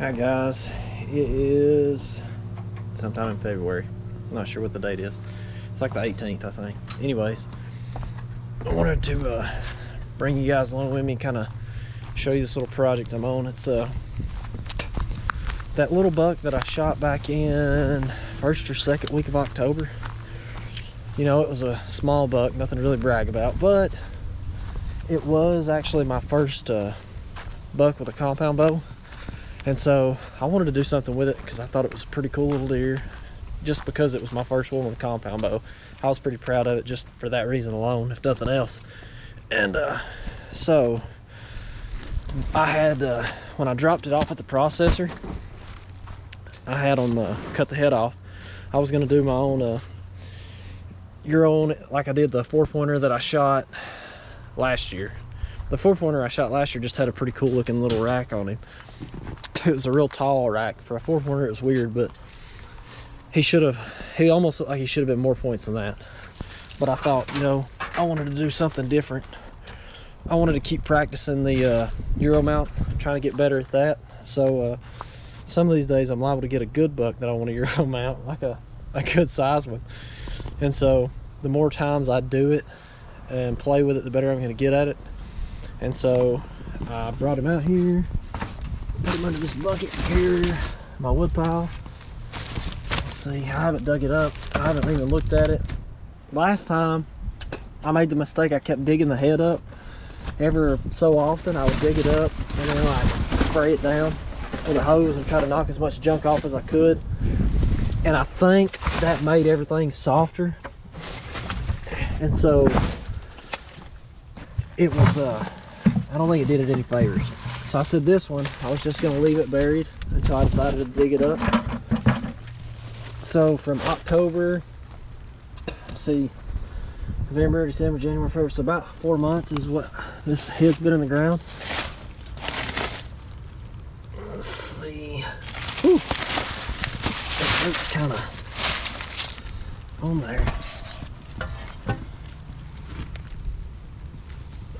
Hi guys, it is sometime in February. I'm not sure what the date is. It's like the 18th, I think. Anyways, I wanted to bring you guys along with me and kind of show you this little project I'm on. It's that little buck that I shot back in first or second week of October. You know, it was a small buck, nothing to really brag about, but it was actually my first buck with a compound bow. And so I wanted to do something with it because I thought it was a pretty cool little deer, just because it was my first one with a compound bow. I was pretty proud of it just for that reason alone, if nothing else. And so I had, when I dropped it off at the processor, I had them cut the head off. I was gonna do my own Euro, like I did the 4-pointer that I shot last year. The 4-pointer I shot last year just had a pretty cool looking little rack on him. It was a real tall rack. For a 4-pointer it was weird, but he almost looked like he should have been more points than that. But I thought, you know, I wanted to do something different. I wanted to keep practicing the Euro mount, trying to get better at that. So some of these days I'm liable to get a good buck that I want to Euro mount, like a good size one. And so the more times I do it and play with it, the better I'm going to get at it. And so I brought him out here, put him under this bucket here, my wood pile. Let's see, I haven't dug it up. I haven't even looked at it. Last time I made the mistake, I kept digging the head up. Ever so often I would dig it up and then like spray it down with a hose and try to knock as much junk off as I could. And I think that made everything softer. And so it was, I don't think it did it any favors. So I said this one, I was just gonna leave it buried until I decided to dig it up. So from October, let's see, November, December, January, February, so about 4 months is what this head's been in the ground. Let's see. Whew. That root's kind of on there.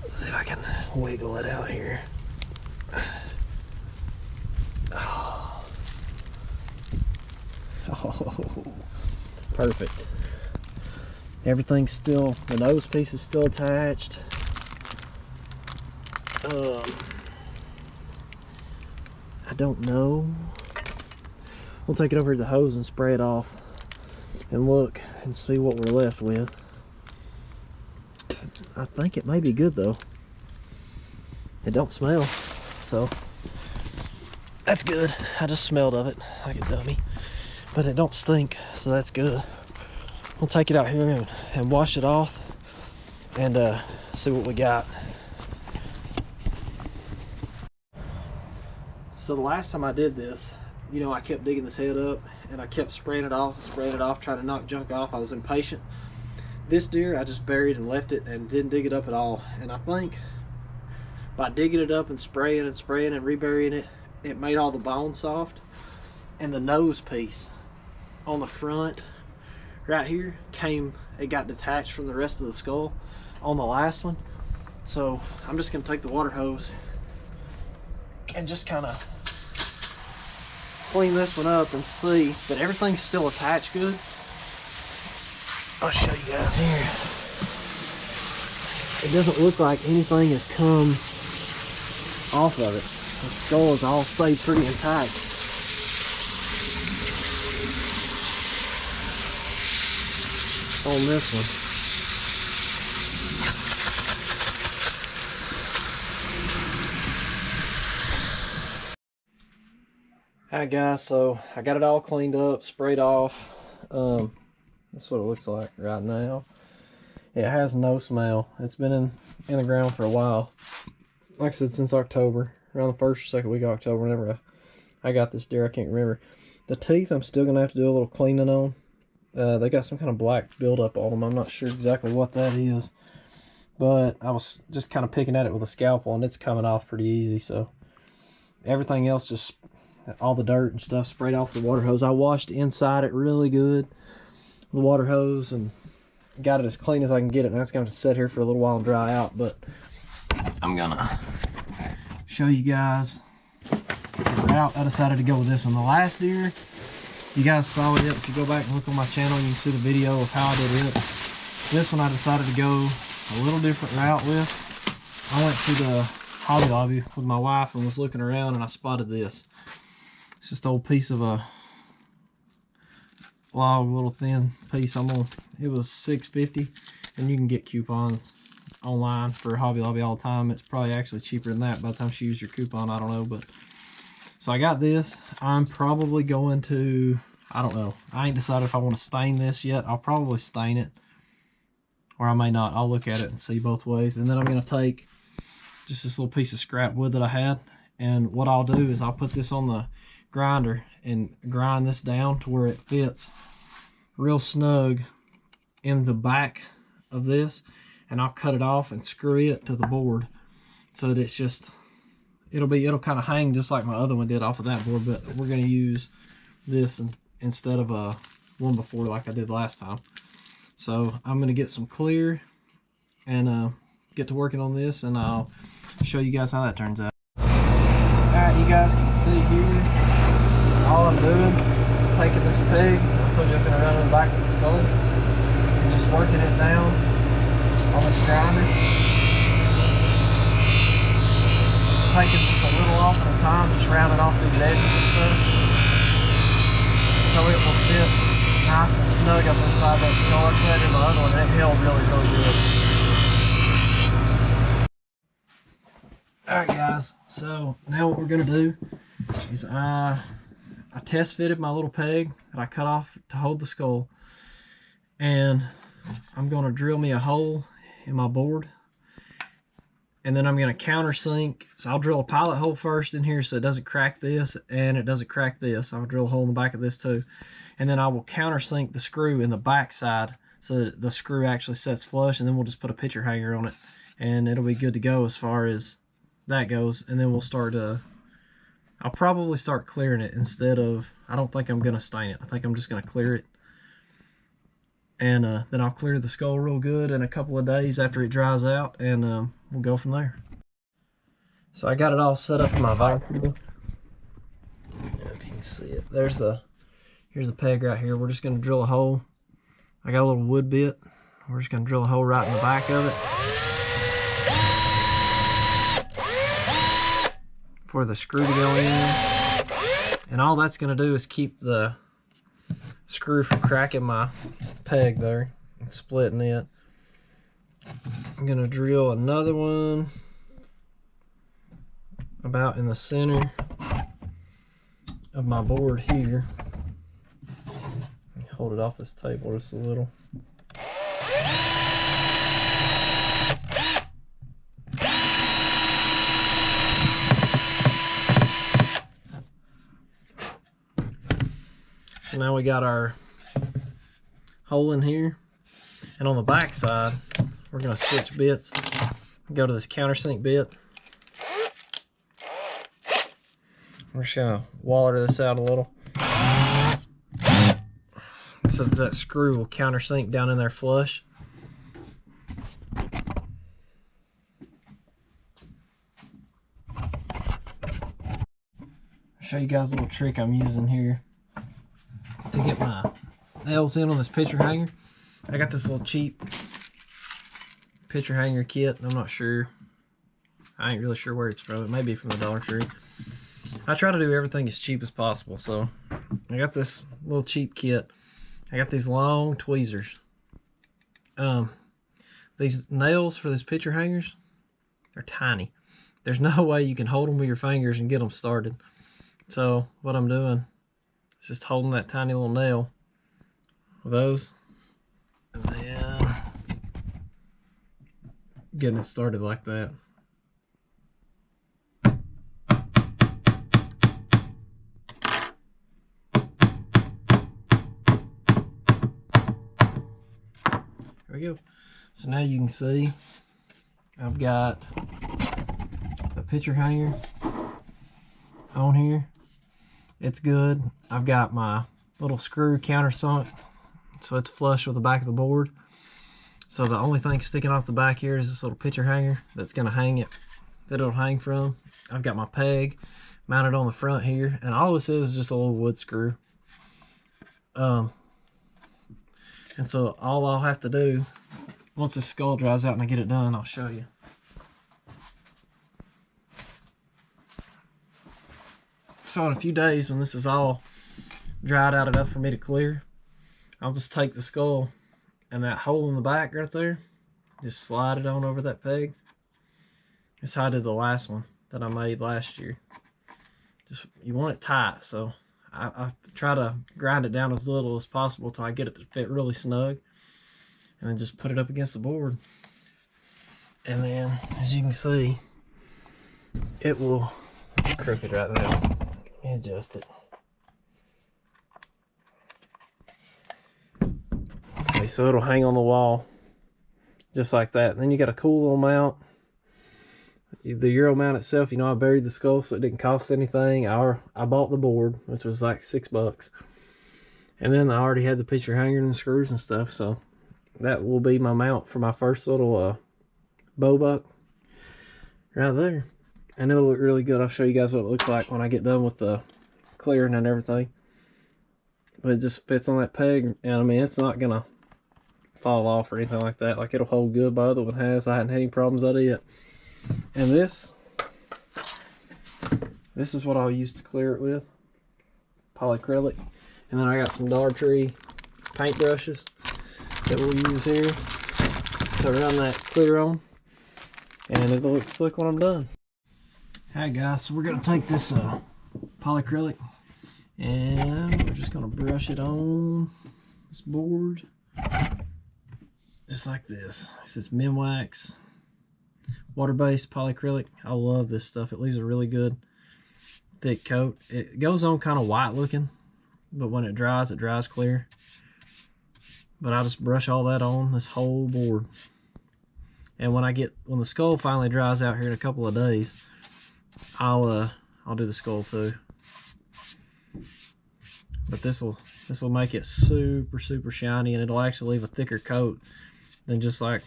Let's see if I can wiggle it out here. Oh, perfect. Everything's still, the nose piece is still attached. I don't know. We'll take it over to the hose and spray it off and look and see what we're left with. I think it may be good though. It don't smell, so that's good. I just smelled of it like a dummy, but it don't stink, so that's good. We'll take it out here and wash it off and see what we got. So the last time I did this, you know, I kept digging this head up and I kept spraying it off, trying to knock junk off. I was impatient. This deer, I just buried and left it and didn't dig it up at all. And I think by digging it up and spraying and reburying it, it made all the bone soft. And the nose piece on the front right here it got detached from the rest of the skull on the last one. So I'm just gonna take the water hose and just kind of clean this one up and see that everything's still attached good. I'll show you guys here. It doesn't look like anything has come off of it. The skull has all stayed pretty intact. On this one. Alright guys, so I got it all cleaned up, sprayed off. That's what it looks like right now. It has no smell. It's been in the ground for a while. Like I said, since October, around the first or second week of October, whenever I got this deer, I can't remember. The teeth, I'm still gonna have to do a little cleaning on. They got some kind of black buildup on them. I'm not sure exactly what that is, but I was just kind of picking at it with a scalpel and it's coming off pretty easy. So everything else, just all the dirt and stuff, sprayed off with the water hose. I washed inside it really good with the water hose and got it as clean as I can get it. Now it's going to sit here for a little while and dry out, but I'm gonna show you guys the route, I decided to go with this one. The last deer, you guys saw it. If you go back and look on my channel, you can see the video of how I did it. This one I decided to go a little different route with. I went to the Hobby Lobby with my wife and was looking around, and I spotted this. It's just an old piece of a log, little thin piece. It was $6.50, and you can get coupons online for Hobby Lobby all the time. It's probably actually cheaper than that by the time you use your coupon, I don't know. But so I got this. I'm probably going to, I don't know, I ain't decided if I want to stain this yet. I'll probably stain it, or I may not. I'll look at it and see both ways. And then I'm going to take just this little piece of scrap wood that I had, and what I'll do is I'll put this on the grinder and grind this down to where it fits real snug in the back of this, and I'll cut it off and screw it to the board so that it's just, it'll kind of hang just like my other one did off of that board, but we're going to use this instead of one before like I did last time. So I'm going to get some clear and get to working on this, and I'll show you guys how that turns out. Alright, you guys can see here, all I'm doing is taking this peg, so just going to run in the back of the skull and just working it down on this grinder. Taking just a little off at a time, just rounding off these edges and stuff, so it will fit nice and snug up inside that skull. Like that in the other one, it held really, really good. Alright guys, so now what we're going to do is I test fitted my little peg that I cut off to hold the skull, and I'm going to drill me a hole in my board, and then I'm going to countersink. So I'll drill a pilot hole first in here so it doesn't crack this and it doesn't crack this. I'll drill a hole in the back of this too, and then I will countersink the screw in the back side so that the screw actually sets flush, and then we'll just put a picture hanger on it and it'll be good to go as far as that goes. And then we'll start I'll probably start clearing it instead of, I don't think I'm going to stain it. I think I'm just going to clear it. And then I'll clear the skull real good in a couple of days after it dries out, and we'll go from there. So I got it all set up in my vise here. If you can see it, here's the peg right here. We're just going to drill a hole. I got a little wood bit. We're just going to drill a hole right in the back of it for the screw to go in, and all that's going to do is keep the screw from cracking my peg there and splitting it. I'm going to drill another one about in the center of my board here. Hold it off this table just a little. So now we got our hole in here, and on the back side we're going to switch bits. Go to this countersink bit. We're just going to waller this out a little so that screw will countersink down in there flush. I'll show you guys a little trick I'm using here to get my nails in on this picture hanger. I got this little cheap picture hanger kit. I'm not sure. I ain't really sure where it's from. It may be from the Dollar Tree. I try to do everything as cheap as possible. So I got this little cheap kit. I got these long tweezers. These nails for this picture hangers, they're tiny. There's no way you can hold them with your fingers and get them started. So what I'm doing, it's just holding that tiny little nail with those, and then getting it started like that. There we go. So now you can see I've got the picture hanger on here. It's good. I've got my little screw countersunk, so it's flush with the back of the board. So the only thing sticking off the back here is this little picture hanger that's going to hang it, that it'll hang from. I've got my peg mounted on the front here, and all this is just a little wood screw. And so all I'll have to do, once this skull dries out and I get it done, I'll show you. So in a few days, when this is all dried out enough for me to clear, I'll just take the skull and that hole in the back right there, just slide it on over that peg. That's how I did the last one that I made last year. Just, you want it tight, so I try to grind it down as little as possible till I get it to fit really snug, and then just put it up against the board. And then, as you can see, it will, it's crooked right there. Let me adjust it. Okay, so it'll hang on the wall just like that. And then you got a cool little mount. The Euro mount itself, you know, I buried the skull so it didn't cost anything. I bought the board, which was like $6. And then I already had the picture hanger and the screws and stuff, so that will be my mount for my first little bow buck right there. And it'll look really good. I'll show you guys what it looks like when I get done with the clearing and everything. But it just fits on that peg, and I mean, it's not gonna fall off or anything like that. Like, it'll hold good. My other one has. I hadn't had any problems at it yet. And this is what I'll use to clear it with, polyacrylic. And then I got some Dartree paint brushes that we'll use here to run that clear on, and it'll look slick when I'm done. Alright guys, so we're gonna take this polyacrylic and we're just gonna brush it on this board just like this. This is Minwax water-based polyacrylic. I love this stuff. It leaves a really good thick coat. It goes on kind of white looking, but when it dries clear. But I just brush all that on this whole board. And when the skull finally dries out here in a couple of days, I'll do the skull too. But this will make it super shiny, and it'll actually leave a thicker coat than just like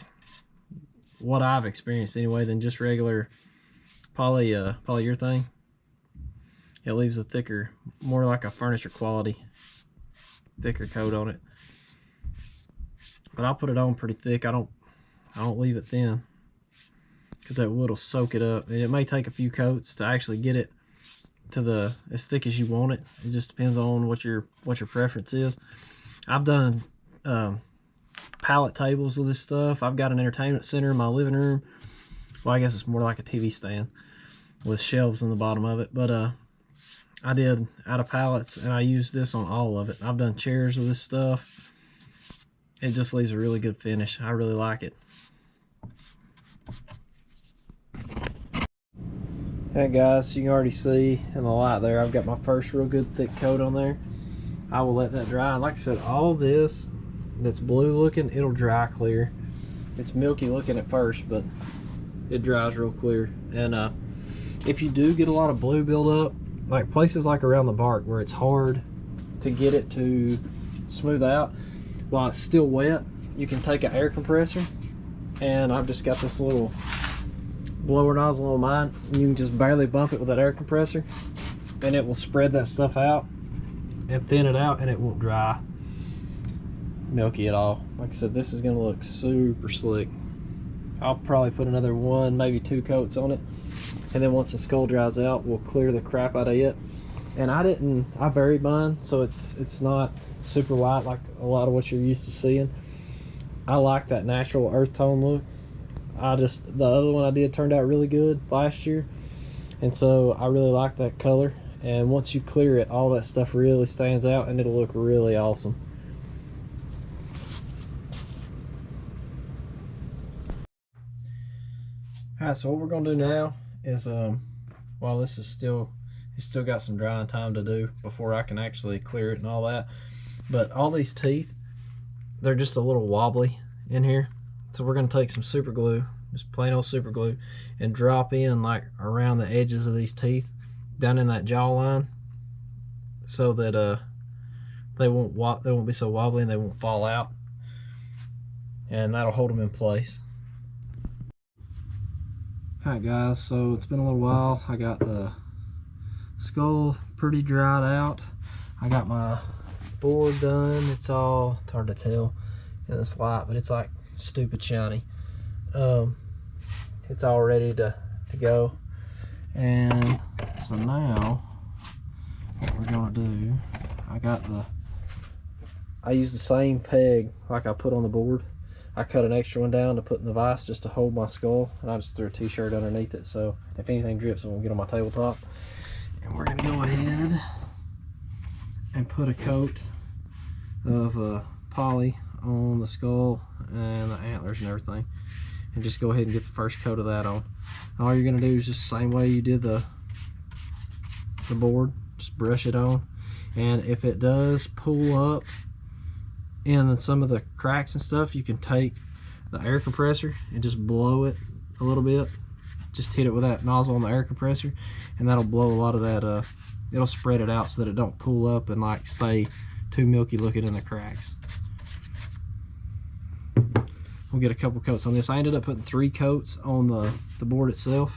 what I've experienced anyway, than just regular polyurethane. It leaves a thicker, more like a furniture quality, thicker coat on it. But I'll put it on pretty thick. I don't leave it thin, because that wood will soak it up. And it may take a few coats to actually get it to as thick as you want it. It just depends on what your preference is. I've done pallet tables with this stuff. I've got an entertainment center in my living room. Well, I guess it's more like a TV stand with shelves in the bottom of it. But I did out of pallets, and I used this on all of it. I've done chairs with this stuff. It just leaves a really good finish. I really like it. Hey guys, you can already see in the light there, I've got my first real good thick coat on there. I will let that dry. And like I said, all this that's blue looking, it'll dry clear. It's milky looking at first, but it dries real clear. And if you do get a lot of blue buildup, like places like around the bark where it's hard to get it to smooth out while it's still wet, you can take an air compressor, and I've just got this little blower nozzle on mine. You can just barely bump it with that air compressor, and it will spread that stuff out and thin it out, and it won't dry milky at all. Like I said, this is gonna look super slick. I'll probably put another 1, maybe 2 coats on it, and then once the skull dries out, we'll clear the crap out of it. And I buried mine, so it's not super white like a lot of what you're used to seeing. I like that natural earth tone look. The other one I did turned out really good last year, and so I really like that color. And once you clear it, all that stuff really stands out, and it'll look really awesome. Alright, so what we're gonna do now is while this is it's still got some drying time to do before I can actually clear it and all that, but all these teeth, they're just a little wobbly in here. So we're going to take some super glue, just plain old super glue, and drop in like around the edges of these teeth down in that jawline, so that they won't be so wobbly and they won't fall out, and that'll hold them in place. Alright guys, so it's been a little while. I got the skull pretty dried out. I got my board done. It's hard to tell in this light, but it's like stupid shiny. It's all ready to go. And so now what we're gonna do, I use the same peg like I put on the board. I cut an extra one down to put in the vise just to hold my skull, and I just threw a t-shirt underneath it, so if anything drips it won't get on my tabletop. And we're gonna go ahead and put a coat of poly on the skull and the antlers and everything, and just go ahead and get the first coat of that on. All you're gonna do is just the same way you did the board, just brush it on. And if it does pull up in some of the cracks and stuff, you can take the air compressor and just blow it a little bit. Just hit it with that nozzle on the air compressor, and that'll blow a lot of that, it'll spread it out so that it don't pull up and like stay too milky looking in the cracks. We'll get a couple coats on this. I ended up putting 3 coats on the board itself,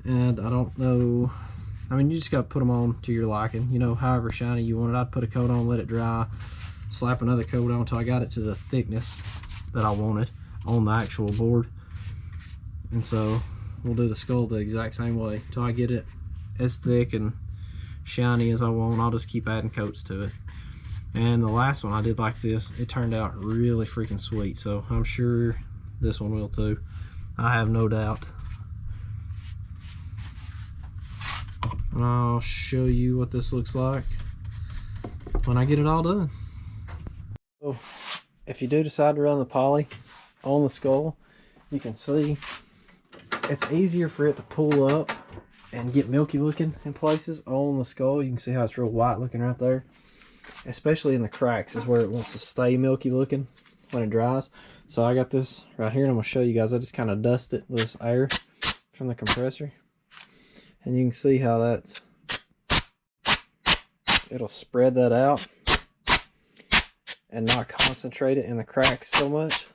and I don't know, I mean, you just got to put them on to your liking, you know, however shiny you want it. I'd put a coat on, let it dry, slap another coat on until I got it to the thickness that I wanted on the actual board. And so we'll do the skull the exact same way until I get it as thick and shiny as I want. I'll just keep adding coats to it. And the last one I did like this, it turned out really freaking sweet, so I'm sure this one will too. I have no doubt. And I'll show you what this looks like when I get it all done. So if you do decide to run the poly on the skull, you can see it's easier for it to pull up and get milky looking in places on the skull. You can see how it's real white looking right there, especially in the cracks is where it wants to stay milky looking when it dries. So I got this right here, and I'm gonna show you guys. I just kind of dust it with this air from the compressor, and you can see how it'll spread that out and not concentrate it in the cracks so much.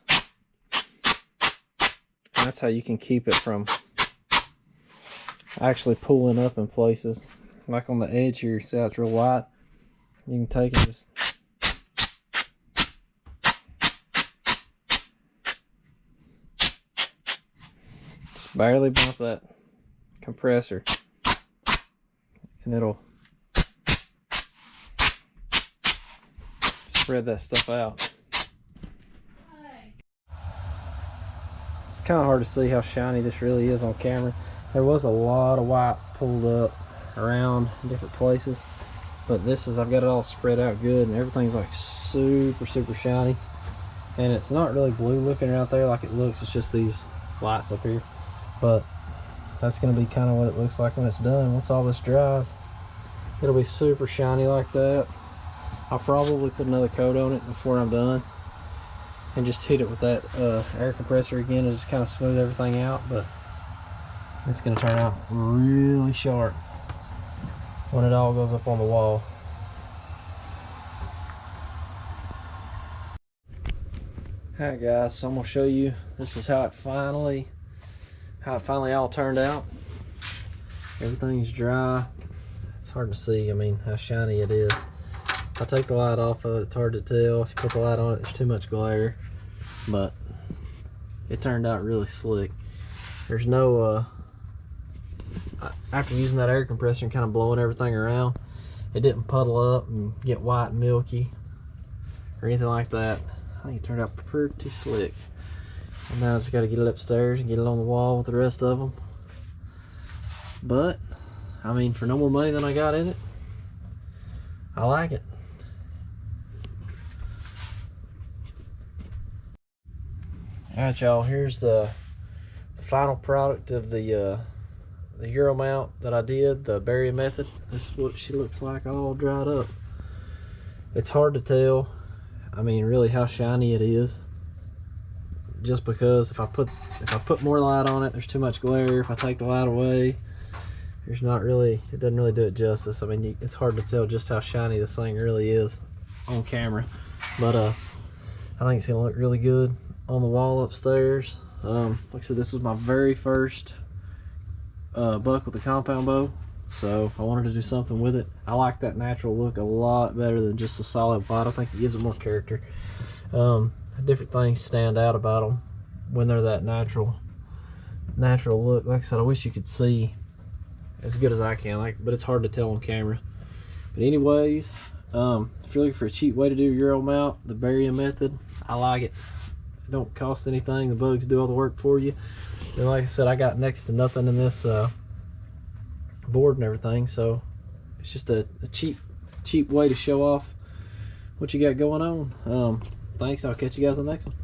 And that's how you can keep it from actually pulling up in places. Like on the edge here, see how it's real white? You can take it just barely bump that compressor, and it'll spread that stuff out. It's kind of hard to see how shiny this really is on camera. There was a lot of white pulled up around different places, but this is, I've got it all spread out good, and everything's like super shiny. And it's not really blue looking out there like it looks, it's just these lights up here. But that's going to be kind of what it looks like when it's done. Once all this dries, it'll be super shiny like that. I'll probably put another coat on it before I'm done, and just hit it with that air compressor again to just kind of smooth everything out. But it's going to turn out really sharp when it all goes up on the wall. Alright guys, so I'm going to show you, this is how it finally all turned out. Everything's dry. It's hard to see, I mean, how shiny it is. If I take the light off of it, it's hard to tell. If you put the light on it, there's too much glare. But it turned out really slick. There's no, after using that air compressor and kind of blowing everything around, it didn't puddle up and get white and milky or anything like that. I think it turned out pretty slick. And now I just got to get it upstairs and get it on the wall with the rest of them. But, I mean, for no more money than I got in it, I like it. Alright y'all, here's the final product of the Euro mount that I did, the Berry method. This is what she looks like all dried up. It's hard to tell, I mean, really how shiny it is, just because if I put more light on it, there's too much glare. If I take the light away, there's not really, it doesn't really do it justice. I mean, it's hard to tell just how shiny this thing really is on camera. But I think it's gonna look really good on the wall upstairs. Like I said, this was my very first buck with a compound bow. so I wanted to do something with it. I like that natural look a lot better than just a solid white. I think it gives it more character. Different things stand out about them when they're that natural look. Like I said, I wish you could see as good as I can, but it's hard to tell on camera. But anyways, if you're looking for a cheap way to do a Euro mount, the burying method, I like it. It don't cost anything. The bugs do all the work for you. And like I said, I got next to nothing in this board and everything, so it's just a cheap way to show off what you got going on. Thanks. I'll catch you guys on the next one.